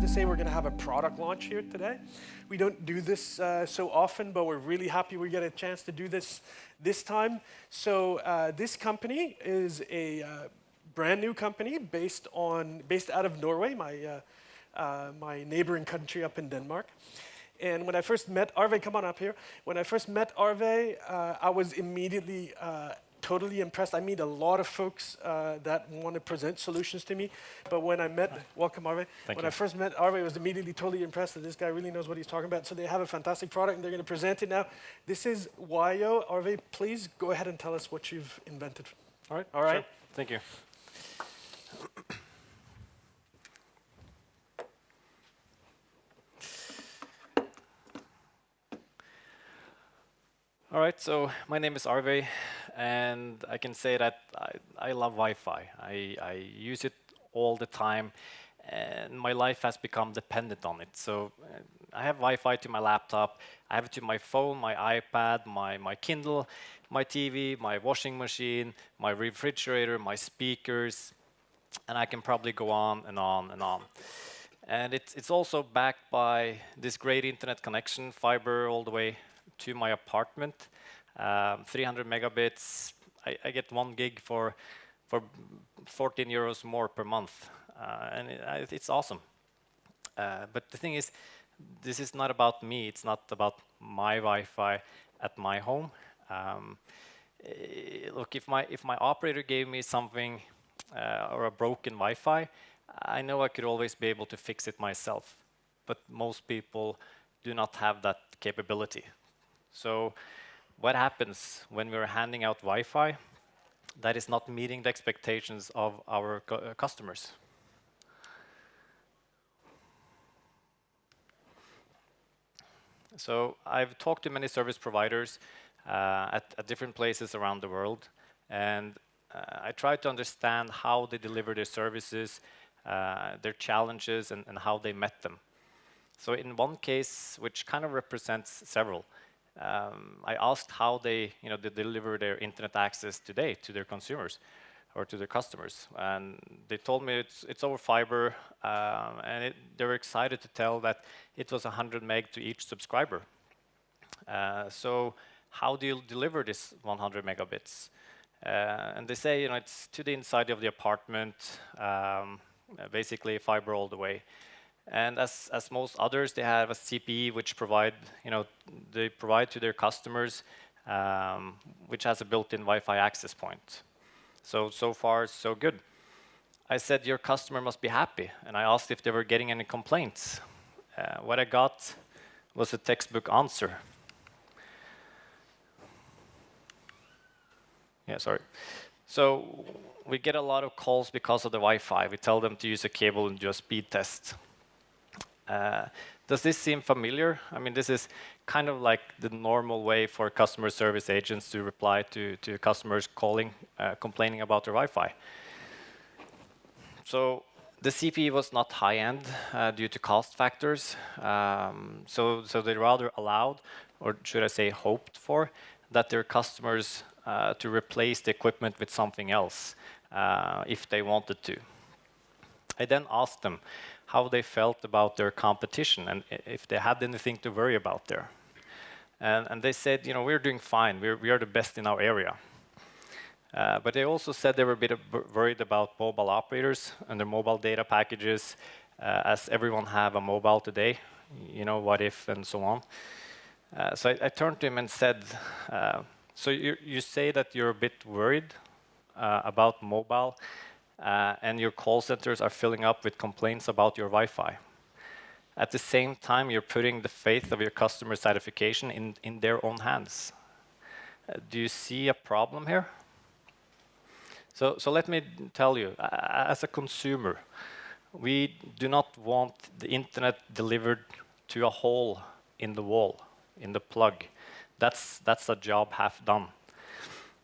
to say we're going to have a product launch here today. We don't do this so often, but we're really happy we get a chance to do this time. So this company is a brand new company based out of Norway, my neighboring country up in Denmark. And when I first met Arve, come on up here. When I first met Arve, I was immediately totally impressed. I meet a lot of folks that want to present solutions to me. But when I met, welcome Arve. When I first met Arve, I was immediately totally impressed that this guy really knows what he's talking about. So they have a fantastic product and they're going to present it now. This is WIO. Arve, please go ahead and tell us what you've invented. All right? All right. Sure. Thank you. All right, so my name is Arve, and I can say that I love Wi-Fi. I use it all the time, and my life has become dependent on it. So I have Wi-Fi to my laptop, I have it to my phone, my iPad, my Kindle, my TV, my washing machine, my refrigerator, my speakers, and I can probably go on and on and on. And it's also backed by this great internet connection, fiber all the way to my apartment, 300 megabits. I get 1 gig for 14 euros more per month, and it's awesome. But the thing is, this is not about me. It's not about my Wi-Fi at my home. Look, if my operator gave me something or a broken Wi-Fi, I know I could always be able to fix it myself. But most people do not have that capability. So what happens when we're handing out Wi-Fi that is not meeting the expectations of our customers? So I've talked to many service providers at different places around the world, and I try to understand how they deliver their services, their challenges, and how they met them. So in one case, which kind of represents several, I asked how they deliver their internet access today to their consumers or to their customers, and they told me it's over fiber, and they were excited to tell that it was 100 meg to each subscriber. So how do you deliver this 100 megabits? And they say it's to the inside of the apartment, basically fiber all the way. And as most others, they have a CPE which they provide to their customers, which has a built-in Wi-Fi access point. So far, so good. I said, your customer must be happy. And I asked if they were getting any complaints. What I got was a textbook answer. Yeah, sorry. So we get a lot of calls because of the Wi-Fi. We tell them to use a cable and do a speed test. Does this seem familiar? I mean, this is kind of like the normal way for customer service agents to reply to customers calling, complaining about their Wi-Fi. So the CPE was not high-end due to cost factors. So they rather allowed, or should I say hoped for, that their customers to replace the equipment with something else if they wanted to. I then asked them how they felt about their competition and if they had anything to worry about there. And they said, we're doing fine. We are the best in our area. But they also said they were a bit worried about mobile operators and their mobile data packages, as everyone have a mobile today, what if and so on. So I turned to him and said, so you say that you're a bit worried about mobile, and your call centers are filling up with complaints about your Wi-Fi. At the same time, you're putting the faith of your customer satisfaction in their own hands. Do you see a problem here? So let me tell you, as a consumer, we do not want the internet delivered to a hole in the wall, in the plug. That's a job half done.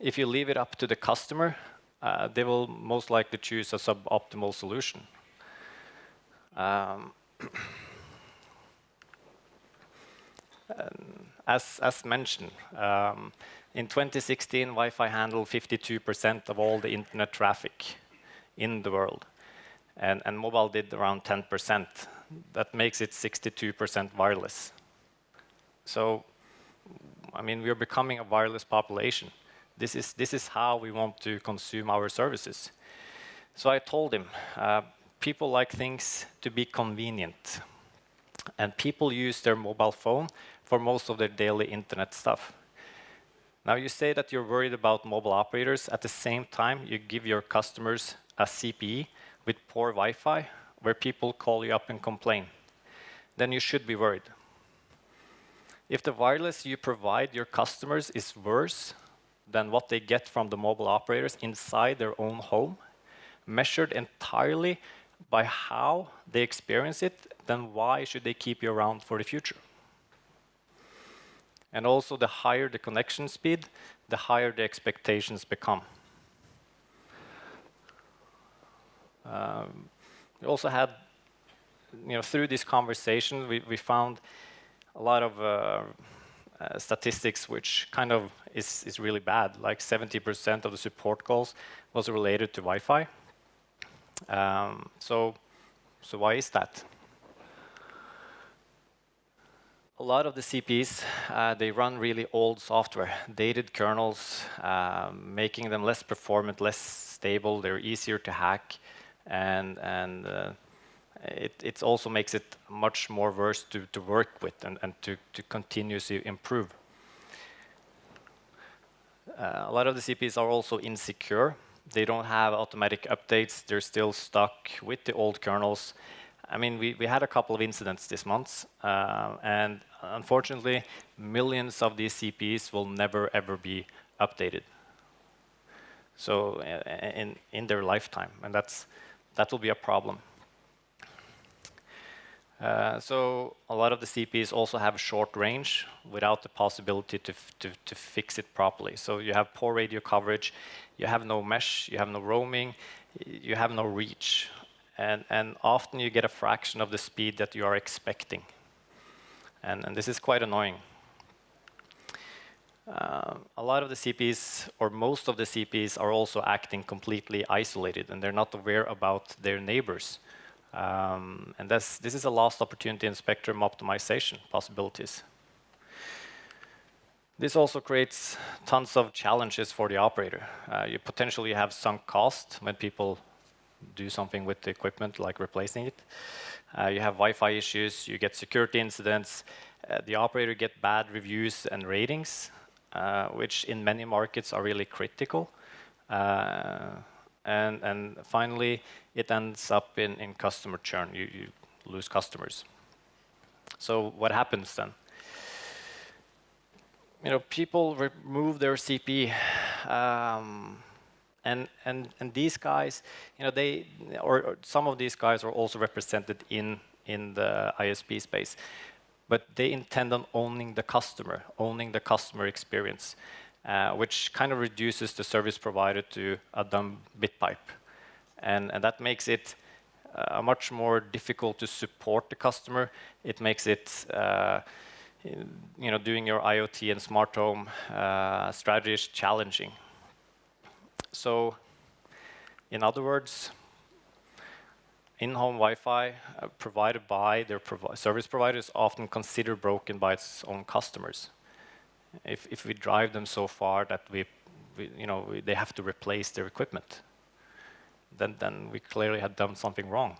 If you leave it up to the customer, they will most likely choose a suboptimal solution. As mentioned, in 2016, Wi-Fi handled 52% of all the internet traffic in the world, and mobile did around 10%. that makes it 62% wireless. So, I mean, we are becoming a wireless population. This is how we want to consume our services. So I told him, people like things to be convenient. And people use their mobile phone for most of their daily internet stuff. Now you say that you're worried about mobile operators. At the same time, you give your customers a CPE with poor Wi-Fi where people call you up and complain. Then you should be worried. If the wireless you provide your customers is worse than what they get from the mobile operators inside their own home, measured entirely by how they experience it, then why should they keep you around for the future? And also, the higher the connection speed, the higher the expectations become. We also had, through this conversation, we found a lot of statistics which kind of is really bad. Like 70% of the support calls was related to Wi-Fi. So why is that? A lot of the CPs, they run really old software, dated kernels, making them less performant, less stable. They're easier to hack, and it also makes it much more worse to work with and to continuously improve. A lot of the CPs are also insecure. They don't have automatic updates. They're still stuck with the old kernels. I mean, we had a couple of incidents this month, and unfortunately, millions of these CPs will never ever be updated. So in their lifetime, and that will be a problem. So a lot of the CPs also have short range without the possibility to fix it properly. So you have poor radio coverage, you have no mesh, you have no roaming, you have no reach. And often you get a fraction of the speed that you are expecting. And this is quite annoying. A lot of the CPs, or most of the CPs, are also acting completely isolated, and they're not aware about their neighbors. And this is a lost opportunity in spectrum optimization possibilities. This also creates tons of challenges for the operator. You potentially have sunk cost when people do something with the equipment, like replacing it. You have Wi-Fi issues, you get security incidents, the operator get bad reviews and ratings, which in many markets are really critical. And finally, it ends up in customer churn. You lose customers. So what happens then? People remove their CP, and these guys, they or some of these guys are also represented in the ISP space, but they intend on owning the customer experience, which kind of reduces the service provider to a dumb bit pipe, and that makes it much more difficult to support the customer. It makes it doing your IoT and smart home strategies challenging. So, in other words, in-home Wi-Fi provided by their service providers often considered broken by its own customers. If we drive them so far that they have to replace their equipment, then we clearly had done something wrong.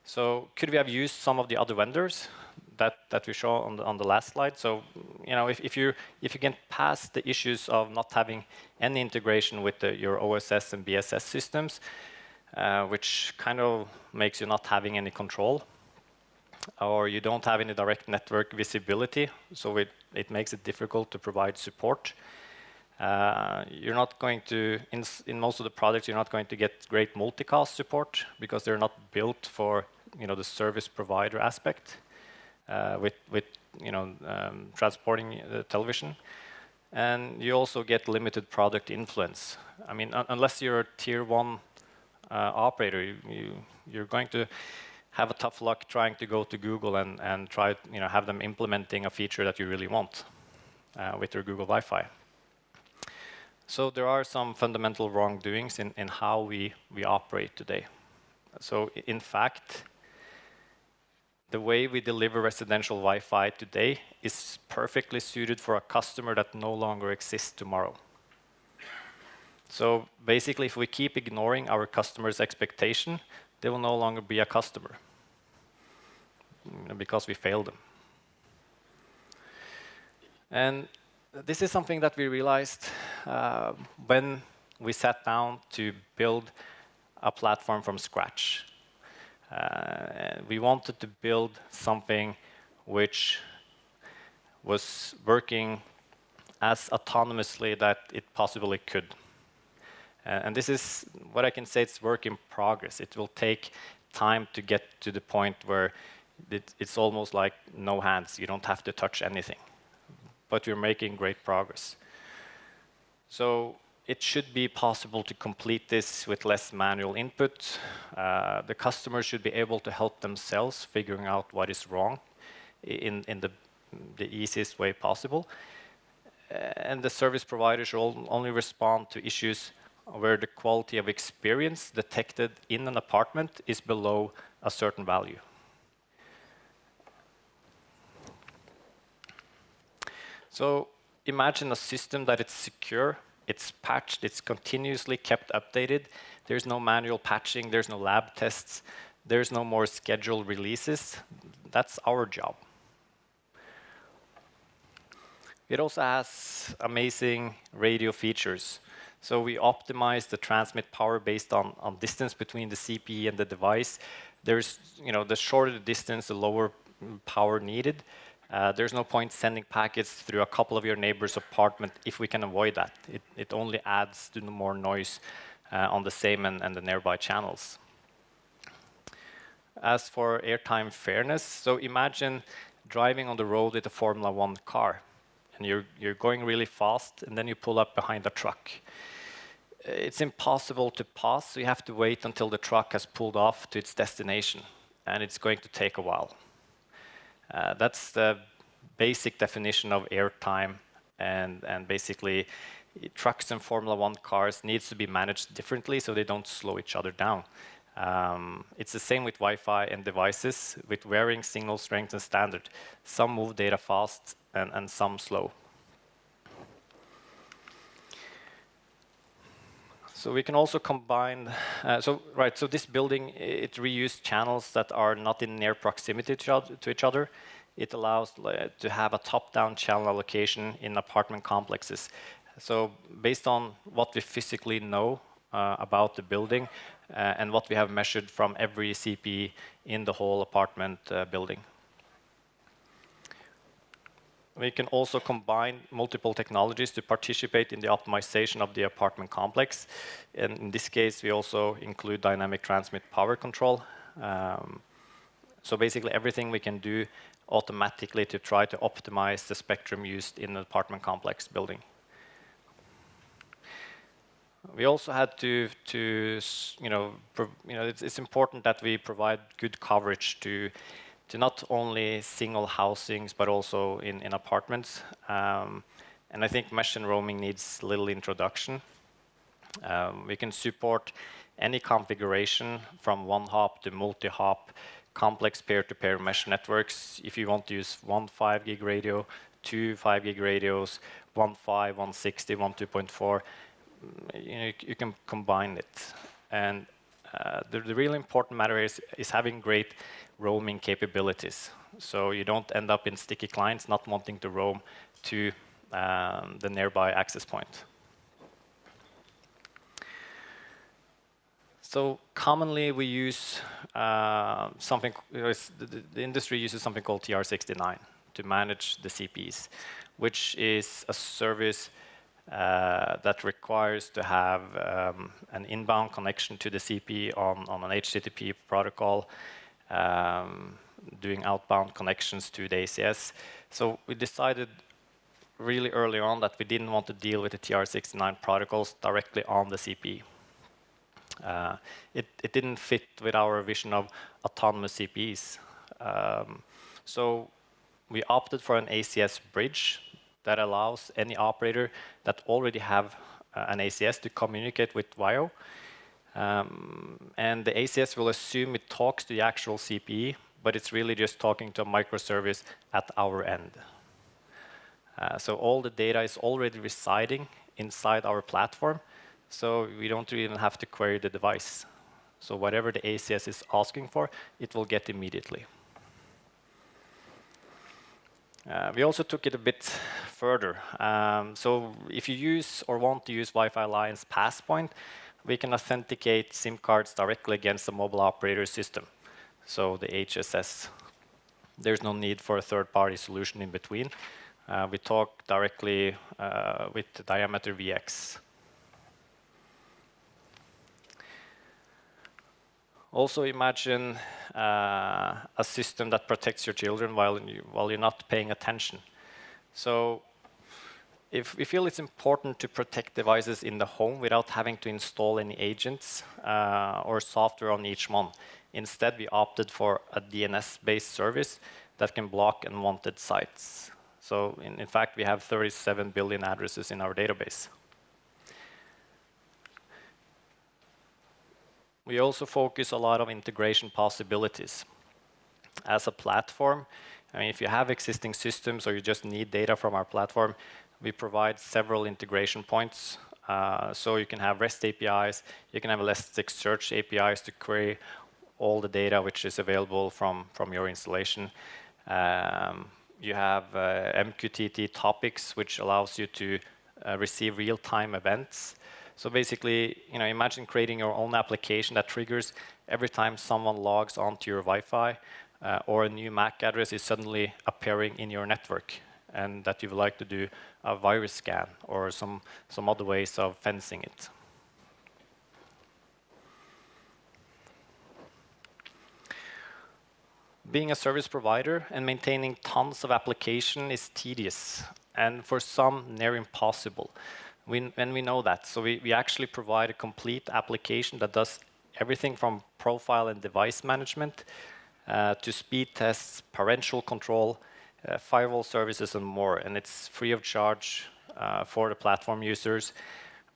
So could we have used some of the other vendors that we saw on the last slide? So if you can pass the issues of not having any integration with your OSS and BSS systems, which kind of makes you not having any control, or you don't have any direct network visibility, so it makes it difficult to provide support. You're not going to, in most of the products, you're not going to get great multicast support because they're not built for the service provider aspect with transporting the television. And you also get limited product influence. I mean, unless you're a tier 1 operator, you're going to have a tough luck trying to go to Google and try have them implementing a feature that you really want with your Google Wi-Fi. So there are some fundamental wrongdoings in how we operate today. So in fact, the way we deliver residential Wi-Fi today is perfectly suited for a customer that no longer exists tomorrow. So basically, if we keep ignoring our customers' expectation, they will no longer be a customer because we failed them. And this is something that we realized when we sat down to build a platform from scratch. We wanted to build something which was working as autonomously that it possibly could. And this is what I can say, it's work in progress. It will take time to get to the point where it's almost like no hands. You don't have to touch anything. But we're making great progress. So it should be possible to complete this with less manual input. The customer should be able to help themselves figuring out what is wrong in the easiest way possible. And the service provider should only respond to issues where the quality of experience detected in an apartment is below a certain value. So imagine a system that it's secure, it's patched, it's continuously kept updated. There's no manual patching, there's no lab tests, there's no more scheduled releases. That's our job. It also has amazing radio features. So we optimize the transmit power based on distance between the CPE and the device. There's, the shorter the distance, the lower power needed. There's no point sending packets through a couple of your neighbor's apartment if we can avoid that. It only adds to more noise on the same and the nearby channels. As for airtime fairness, so imagine driving on the road with a Formula One car, and you're going really fast, and then you pull up behind a truck. It's impossible to pass, so you have to wait until the truck has pulled off to its destination, and it's going to take a while. That's the basic definition of airtime, and basically trucks and Formula One cars needs to be managed differently so they don't slow each other down. It's the same with Wi-Fi and devices with varying signal strength and standard. Some move data fast and some slow. So we can also combine, so this building, it reused channels that are not in near proximity to each other. It allows to have a top-down channel allocation in apartment complexes. So based on what we physically know about the building and what we have measured from every CPE in the whole apartment building. We can also combine multiple technologies to participate in the optimization of the apartment complex. And in this case, we also include dynamic transmit power control. So basically everything we can do automatically to try to optimize the spectrum used in the apartment complex building. We also had to it's important that we provide good coverage to not only single housings, but also in apartments. And I think mesh and roaming needs little introduction. We can support any configuration from one hop to multi-hop, complex peer-to-peer mesh networks. If you want to use one 5 gig radio, two 5 gig radios, one 5, 160, one 2.4, you can combine it. And the really important matter is having great roaming capabilities. So you don't end up in sticky clients not wanting to roam to the nearby access point. So commonly we use something, the industry uses something called TR69 to manage the CPs, which is a service that requires to have an inbound connection to the CP on an HTTP protocol, doing outbound connections to the ACS. So we decided really early on that we didn't want to deal with the TR69 protocols directly on the CP. It didn't fit with our vision of autonomous CPs. So we opted for an ACS bridge that allows any operator that already have an ACS to communicate with WIO. And the ACS will assume it talks to the actual CPE, but it's really just talking to a microservice at our end. So all the data is already residing inside our platform, so we don't even have to query the device. So whatever the ACS is asking for, it will get immediately. We also took it a bit further. So if you use or want to use Wi-Fi Alliance Passpoint, we can authenticate SIM cards directly against the mobile operator system, so the HSS. There's no need for a third-party solution in between. We talk directly with the Diameter VX. Also imagine a system that protects your children while you're not paying attention. So if we feel it's important to protect devices in the home without having to install any agents or software on each one. Instead, we opted for a DNS-based service that can block unwanted sites. So in fact, we have 37 billion addresses in our database. We also focus a lot on integration possibilities. As a platform, I mean, if you have existing systems or you just need data from our platform, we provide several integration points. So you can have REST APIs, you can have Elasticsearch APIs to query all the data which is available from your installation. You have MQTT topics, which allows you to receive real-time events. So basically, imagine creating your own application that triggers every time someone logs onto your Wi-Fi or a new MAC address is suddenly appearing in your network, and that you would like to do a virus scan or some other ways of fencing it. Being a service provider and maintaining tons of application is tedious, and for some, near impossible. And we know that, so we actually provide a complete application that does everything from profile and device management to speed tests, parental control, firewall services, and more. And it's free of charge for the platform users.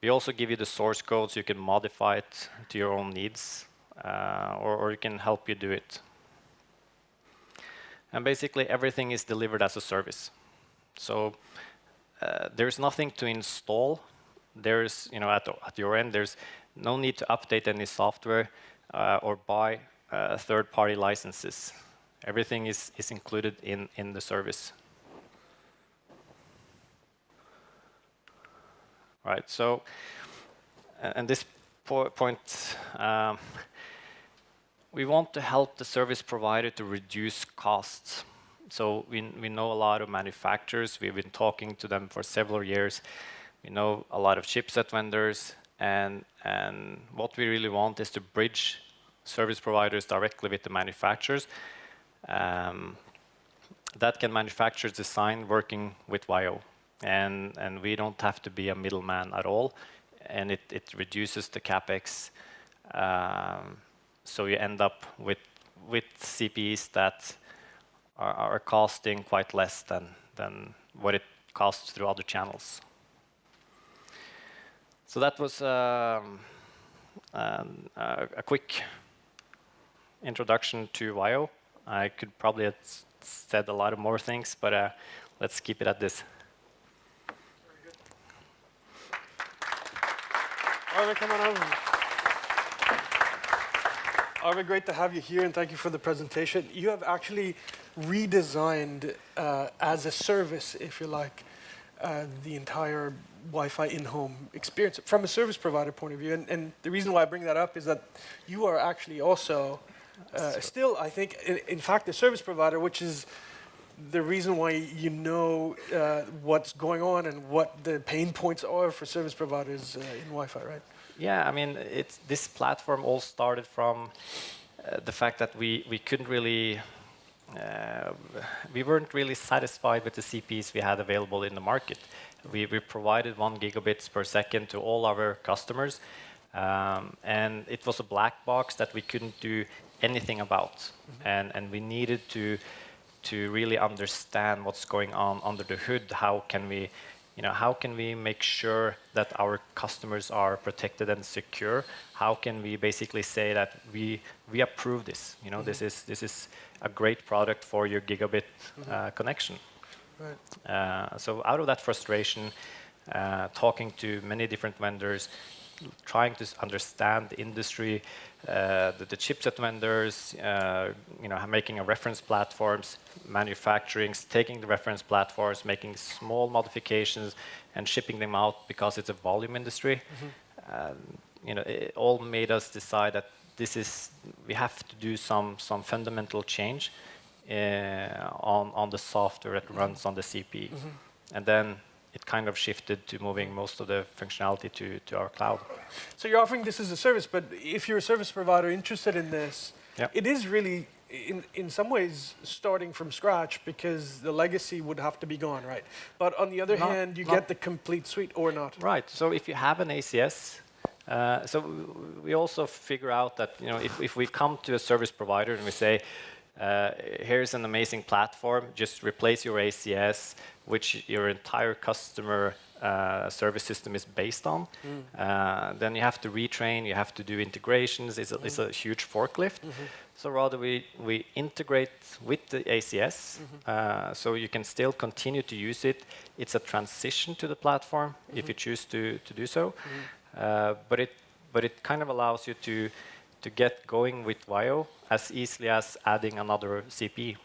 We also give you the source code so you can modify it to your own needs, or you can help you do it. And basically, everything is delivered as a service. So there's nothing to install. There's, at your end, there's no need to update any software or buy third-party licenses. Everything is included in the service. Right. So, and this point, we want to help the service provider to reduce costs. So we know a lot of manufacturers. We've been talking to them for several years. We know a lot of chipset vendors, and what we really want is to bridge service providers directly with the manufacturers. That can manufacturers design working with WIO, and we don't have to be a middleman at all, and it reduces the capex. So you end up with CPEs that are costing quite less than what it costs through other channels. So that was a quick introduction to WIO. I could probably have said a lot of more things, but let's keep it at this. Very good. Arve, come on over. Arve, great to have you here, and thank you for the presentation. You have actually redesigned as a service, if you like, the entire Wi-Fi in-home experience from a service provider point of view. And the reason why I bring that up is that you are actually also still, I think, in fact, a service provider, which is the reason why you know what's going on and what the pain points are for service providers in Wi-Fi, right? Yeah, I mean, this platform all started from the fact that we couldn't really, we weren't really satisfied with the CPEs we had available in the market. We provided 1 gigabits per second to all our customers, and it was a black box that we couldn't do anything about. And we needed to really understand what's going on under the hood. How can we how can we make sure that our customers are protected and secure? How can we basically say that we approve this? This is a great product for your gigabit connection. Right. So out of that frustration, talking to many different vendors, trying to understand the industry, the chipset vendors, making a reference platforms, manufacturing, taking the reference platforms, making small modifications, and shipping them out because it's a volume industry. It all made us decide that we have to do some fundamental change on the software that runs on the CP, and then it kind of shifted to moving most of the functionality to our cloud. So you're offering this as a service, but if you're a service provider interested in this, it is really, in some ways, starting from scratch because the legacy would have to be gone, right? But on the other hand, you get the complete suite or not. Right. So if you have an ACS, so we also figure out that if we come to a service provider and we say, here's an amazing platform, just replace your ACS, which your entire customer service system is based on. Then you have to retrain, you have to do integrations. It's a huge forklift. So rather we integrate with the ACS, so you can still continue to use it. It's a transition to the platform if you choose to do so. But it kind of allows you to get going with WIO as easily as adding another CP.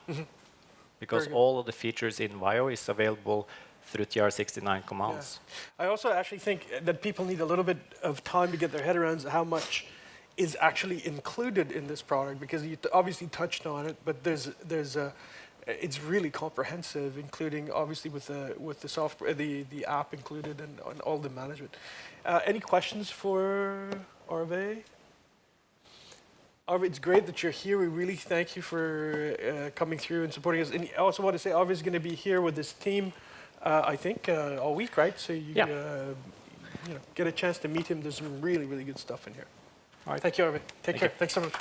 Because all of the features in WIO is available through TR69 commands. I also actually think that people need a little bit of time to get their head around how much is actually included in this product, because you obviously touched on it, but it's really comprehensive, including obviously with the software, the app included, and all the management. Any questions for Arve? Arve, it's great that you're here. We really thank you for coming through and supporting us. And I also want to say Arve is going to be here with his team, I think, all week, right? So you get a chance to meet him. There's some really, really good stuff in here. All right. Thank you, Arve. Take care. Thanks so much.